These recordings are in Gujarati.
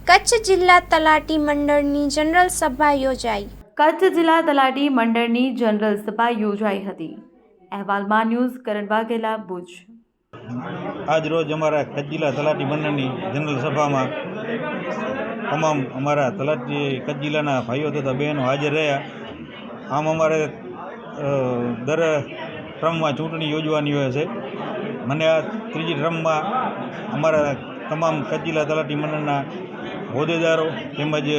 કચ્છ જિલ્લા તલાટી મંડળની જનરલ સભા યોજાઈ. કચ્છ જિલ્લા તલાટી મંડળની જનરલ સભા યોજાઈ હતી. અહેવાલમાં ન્યૂઝ કરણ વાઘેલા, ભુજ. આજ રોજ અમારા કચ્છ જિલ્લા તલાટી મંડળની જનરલ સભામાં તમામ અમારા તલાટી કચ્છ જિલ્લાના ભાઈઓ તથા બહેનો હાજર રહ્યા. આમ અમારે દર ટ્રમમાં ચૂંટણી યોજવાની હોય છે. મને આ ત્રીજી ટ્રમમાં અમારા તમામ કચ્છ જિલ્લા તલાટી મંડળના હોદ્દેદારો તેમજ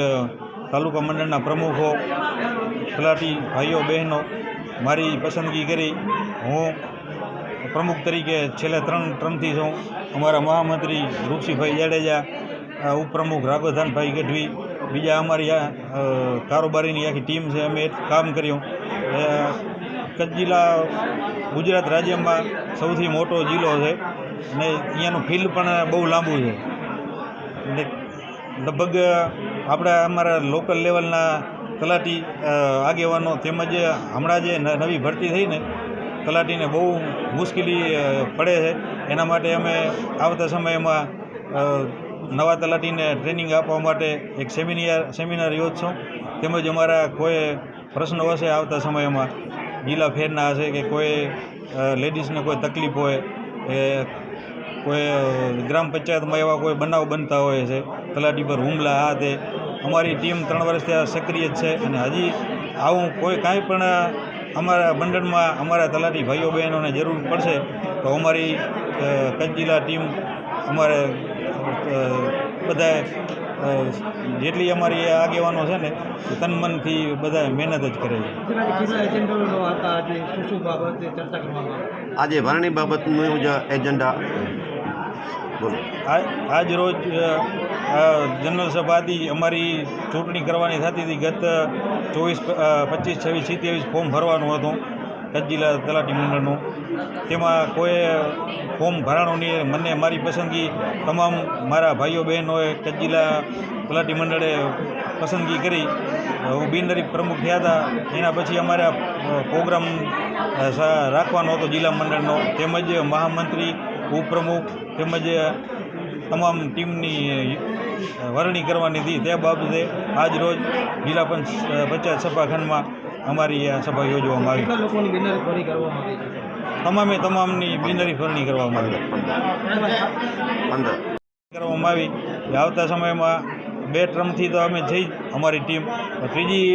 તાલુકા મંડળના પ્રમુખો, તલાટી ભાઈઓ બહેનો મારી પસંદગી કરી હું પ્રમુખ તરીકે છેલ્લા 3 ટ્રમથી છું. અમારા મહામંત્રી રૂપસિંહભાઈ જાડેજા, ઉપપ્રમુખ રાઘવધાનભાઈ ગઢવી, બીજા અમારી કારોબારીની આખી ટીમ છે. અમે કામ કર્યું. કચ્છ જિલ્લા ગુજરાત રાજ્યમાં સૌથી મોટો જિલ્લો છે અને અહીંયાનું ફિલ્ડ પણ બહુ લાંબુ છે. એટલે લગભગ આપણા અમારા લોકલ લેવલના તલાટી આગેવાનો તેમજ હમણાં જે નવી ભરતી થઈને તલાટીને બહુ મુશ્કેલી પડે છે. એના માટે અમે આવતા સમયમાં નવા તલાટીને ટ્રેનિંગ આપવા માટે એક સેમિનાર યોજશું. તેમજ અમારા કોઈ પ્રશ્નો હશે આવતા સમયમાં જિલ્લા ફેરના હશે કે કોઈ લેડીઝને કોઈ તકલીફ હોય કે કોઈ ગ્રામ પંચાયતમાં એવા કોઈ બનાવ બનતા હોય છે, તલાટી પર હુમલા, આ તે અમારી ટીમ 3 વર્ષથી આ સક્રિય જ છે. અને હજી આવું કોઈ કાંઈ પણ અમારા મંડળમાં અમારા તલાટી ભાઈઓ બહેનોને જરૂર પડશે તો અમારી કચ્છ જિલ્લા ટીમ અમારે બધા જેટલી અમારી આગેવાનો છે ને તન મનથી બધા મહેનત જ કરે છે. આજે ભરણી બાબતનું એજન્ડા બોલો. આજ રોજ જનરલ સભાથી અમારી ચૂંટણી કરવાની થતી હતી. ગત 24, 25, 26, 27 ફોર્મ ભરવાનું હતું કચ્છ જિલ્લા તલાટી મંડળનું. તેમાં કોઈ ફોર્મ ભરાણું નહીં. મને મારી પસંદગી તમામ મારા ભાઈઓ બહેનોએ કચ્છ જિલ્લા તલાટી મંડળે પસંદગી કરી. હું બિનહરીફ પ્રમુખ થયા હતા. એના પછી અમારા પ્રોગ્રામ રાખવાનો હતો જિલ્લા મંડળનો, તેમજ મહામંત્રી, ઉપપ્રમુખ તેમજ તમામ ટીમની વરણી કરવાની હતી. તે બાબતે આજ રોજ જિલ્લા પંચાયત સભાખંડમાં અમારી આ સભા યોજવામાં આવી. તમામની બિનહરીફ વરણી કરવામાં આવી. આવતા સમયમાં 2 ટ્રમથી તો અમે જઈ અમારી ટીમ. ત્રીજી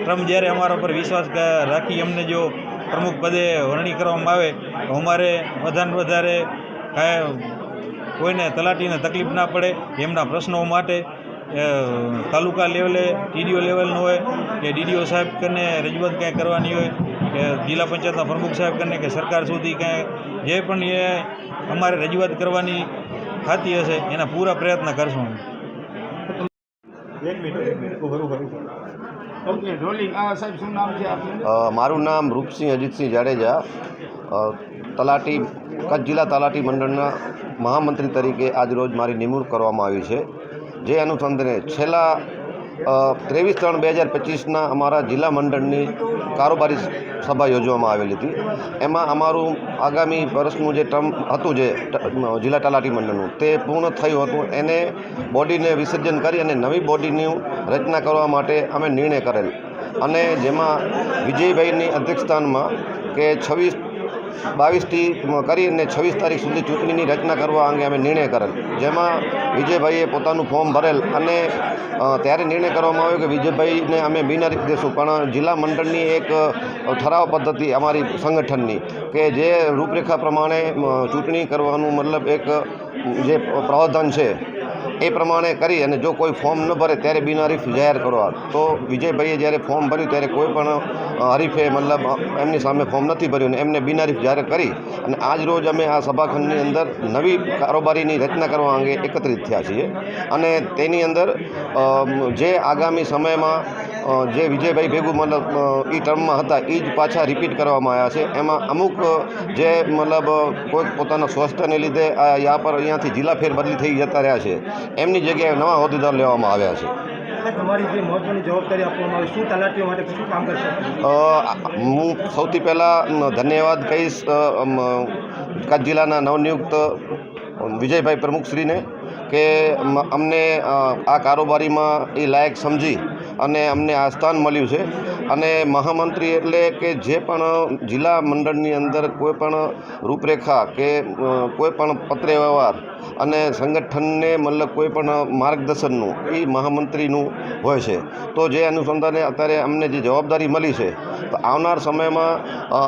ટ્રમ જ્યારે અમારા પર વિશ્વાસ રાખી અમને જો પ્રમુખ પદે વરણી કરવામાં આવે તો અમારે વધારે કાંઈ કોઈને તલાટીને તકલીફ ના પડે એમના પ્રશ્નો માટે તાલુકા લેવલે ટીડીઓ લેવલનું હોય કે ડીડીઓ સાહેબ કરીને રજૂઆત કાંઈ કરવાની હોય કે જિલ્લા પંચાયતના પ્રમુખ સાહેબ કરીને કે સરકાર સુધી કાંઈ જે પણ એ અમારે રજૂઆત કરવાની થતી હશે એના પૂરા પ્રયત્ન કરશું. મારું નામ રૂપસિંહ અજીતસિંહ જાડેજા, તલાટી કચ્છ જિલ્લા તલાટી મંડળના મહામંત્રી તરીકે આજરોજ મારી નિમણૂક કરવામાં આવી છે. જે અનુસંધાને છેલ્લા 23/3/2025ના અમારા જિલ્લા મંડળની કારોબારી સભા યોજવામાં આવેલી હતી. એમાં અમારું આગામી વર્ષનું જે ટર્મ હતું જે જિલ્લા તલાટી મંડળનું તે પૂર્ણ થયું હતું. એને બોડીને વિસર્જન કરી અને નવી બોડીની રચના કરવા માટે અમે નિર્ણય કરેલ અને જેમાં વિજયભાઈની અધ્યક્ષસ્થાનમાં કે 22થી કરીને 26 તારીખ સુધી ચૂંટણીની રચના કરવા અંગે અમે નિર્ણય કરેલ. જેમાં વિજયભાઈએ પોતાનું ફોર્મ ભરેલ અને ત્યારે નિર્ણય કરવામાં આવ્યો કે વિજયભાઈને અમે બિનહરીફ દેશું. પણ જિલ્લા મંડળની એક ઠરાવ પદ્ધતિ અમારી સંગઠનની કે જે રૂપરેખા પ્રમાણે ચૂંટણી કરવાનું મતલબ એક જે પ્રાવધાન છે એ પ્રમાણે કરી અને જો કોઈ ફોર્મ ન ભરે ત્યારે બિનહરીફ જાહેર કરવા. તો વિજયભાઈએ જ્યારે ફોર્મ ભર્યું ત્યારે કોઈ પણ હરીફે મતલબ એમની સામે ફોર્મ નથી ભર્યું અને એમને બિનહરીફ જાહેર કરી અને આજ રોજ અમે આ સભાખંડની અંદર નવી કારોબારીની રચના કરવા અંગે એકત્રિત થયા છીએ. અને તેની અંદર જે આગામી સમયમાં જે વિજયભાઈ ભેગું મતલબ એ ટર્મમાં હતા એ જ પાછા રિપીટ કરવામાં આવ્યા છે. એમાં અમુક જે મતલબ કોઈ પોતાના સ્વાસ્થ્યને લીધે અહીંયાથી જિલ્લા ફેરબદલી થઈ જતા રહ્યા છે એમની જગ્યાએ નવા હોદ્દેદાર લેવામાં આવ્યા છે. તમારી જે મહત્વની જવાબદારી આપવામાં આવી, શું તલાટીઓ માટે શું કામ કરશે? હું સૌથી પહેલાં ધન્યવાદ કહીશ કચ્છ જિલ્લાના નવનિયુક્ત વિજયભાઈ પ્રમુખશ્રીને કે અમને આ કારોબારીમાં એ લાયક સમજી અને અમને આ સ્થાન મળ્યું છે. અને મહામંત્રી એટલે કે જે પણ જિલ્લા મંડળની અંદર કોઈ પણ રૂપરેખા કે કોઈ પણ પત્ર વ્યવહાર અને સંગઠનને મતલબ કોઈ પણ માર્ગદર્શનનું એ મહામંત્રીનું હોય છે. તો જે અનુસંધાને અત્યારે અમને જે જવાબદારી મળી છે તો આવનાર સમયમાં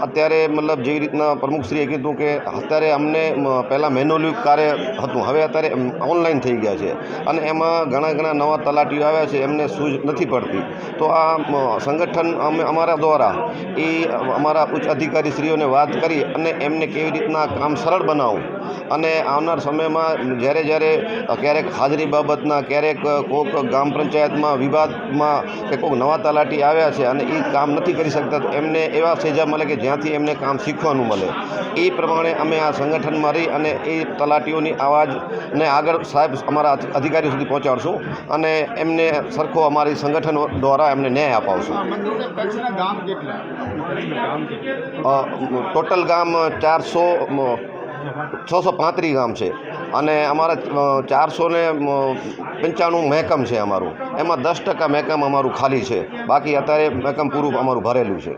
અત્યારે મતલબ જેવી રીતના પ્રમુખશ્રીએ કીધું કે અત્યારે અમને પહેલાં મેન્યુઅલી કાર્ય હતું, હવે અત્યારે ઓનલાઈન થઈ ગયા છે અને એમાં ઘણા નવા તલાટીઓ આવ્યા છે, એમને સૂઝ નથી પડતી. તો આ સંગઠન અમે અમારા દ્વારા એ અમારા ઉચ્ચ અધિકારીશ્રીઓને વાત કરી અને એમને કેવી રીતના કામ સરળ બનાવવું અને આવનાર સમયમાં જ્યારે ક્યારેક હાજરી બાબતના ક્યારેક કોઈક ગ્રામ પંચાયતમાં વિવાદમાં કે કોઈક નવા તલાટી આવ્યા છે અને એ કામ નથી કરી શકતા તો એમને એવા સેજા મળે કે જ્યાંથી એમને કામ શીખવાનું મળે. એ પ્રમાણે અમે આ સંગઠનમાં રહી અને એ તલાટીઓની અવાજને આગળ સાહેબ અમારા અધિકારીઓ સુધી પહોંચાડશું અને એમને સરખો અમારી સંગઠન દ્વારા એમને ન્યાય અપાવશું. ટોટલ ગામ 635 ગામ છે અને અમારા 495 મહેકમ છે અમારું. એમાં 10% મહેકમ અમારું ખાલી છે, બાકી અત્યારે મહેકમ પૂરું અમારું ભરેલું છે.